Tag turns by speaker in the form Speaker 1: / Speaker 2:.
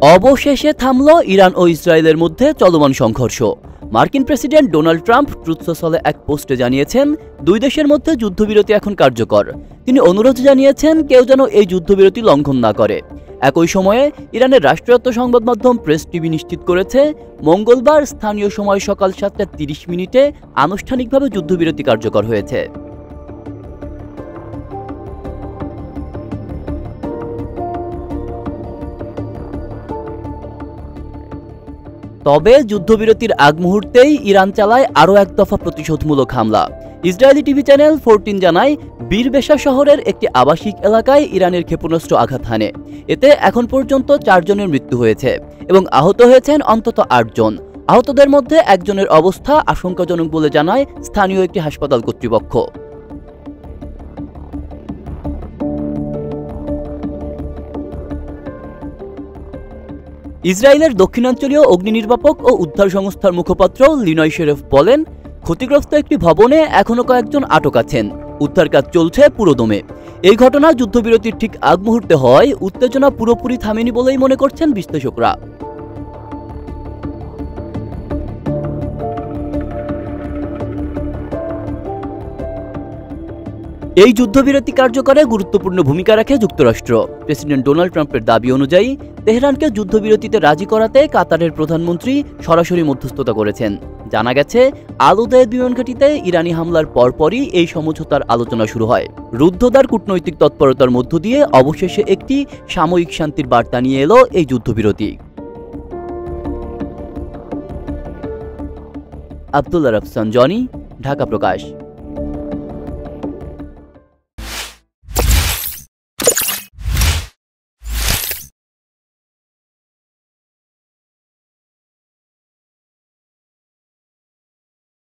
Speaker 1: অবশেষে থামল ইরান ও ইসরায়েলের মধ্যে চলমান সংঘর্ষ। মার্কিন প্রেসিডেন্ট ডোনাল্ড ট্রাম্প ট্রুথ সোশ্যালে এক পোস্টে জানিয়েছেন, দুই দেশের মধ্যে যুদ্ধবিরতি এখন কার্যকর। তিনি অনুরোধ জানিয়েছেন কেউ যেন এই যুদ্ধবিরতি লঙ্ঘন না করে। একই সময়ে ইরানের রাষ্ট্রায়ত্ত সংবাদ মাধ্যম প্রেস টিভি নিশ্চিত করেছে, মঙ্গলবার স্থানীয় সময় সকাল 7:30 আনুষ্ঠানিকভাবে যুদ্ধবিরতি কার্যকর হয়েছে। তবে যুদ্ধবিরতির আগ মুহূর্তেই ইরান চালায় আরও এক দফা প্রতিশোধমূলক হামলা। ইসরায়েলি টিভি চ্যানেল 14 জানায়, বীরবেশা শহরের একটি আবাসিক এলাকায় ইরানের ক্ষেপণাস্ত্র আঘাত হানে। এতে এখন পর্যন্ত 4 জনের মৃত্যু হয়েছে এবং আহত হয়েছেন অন্তত 8 জন। আহতদের মধ্যে একজনের অবস্থা আশঙ্কাজনক বলে জানায় স্থানীয় একটি হাসপাতাল কর্তৃপক্ষ। ইসরায়েলের দক্ষিণাঞ্চলীয় অগ্নিনির্বাপক ও উদ্ধার সংস্থার মুখপাত্র লিনয় শেরেফ বলেন, ক্ষতিগ্রস্ত একটি ভবনে এখনও কয়েকজন আটক আছেন। উদ্ধার কাজ চলছে পুরোদমে। এই ঘটনা যুদ্ধবিরতির ঠিক আগ মুহূর্তে হয় উত্তেজনা পুরোপুরি থামেনি বলেই মনে করছেন বিশ্লেষকরা। এই যুদ্ধবিরতি কার্যকরে গুরুত্বপূর্ণ ভূমিকা রাখে যুক্তরাষ্ট্র। প্রেসিডেন্ট ডোনাল্ড ট্রাম্পের দাবি অনুযায়ী তেহরানকে যুদ্ধবিরতিতে রাজি করাতে কাতারের প্রধানমন্ত্রী সরাসরি মধ্যস্থতা করেছেন। জানা গেছে, আল উদেইদ বিমান ঘাঁটিতে ইরানি হামলার পরপরই এই সমঝোতার আলোচনা শুরু হয়। রুদ্ধদ্বার কূটনৈতিক তৎপরতার মধ্য দিয়ে অবশেষে একটি সাময়িক শান্তির বার্তা নিয়ে এলো এই যুদ্ধবিরতি। আব্দুল্লাহ রাফসান জনি, ঢাকা প্রকাশ।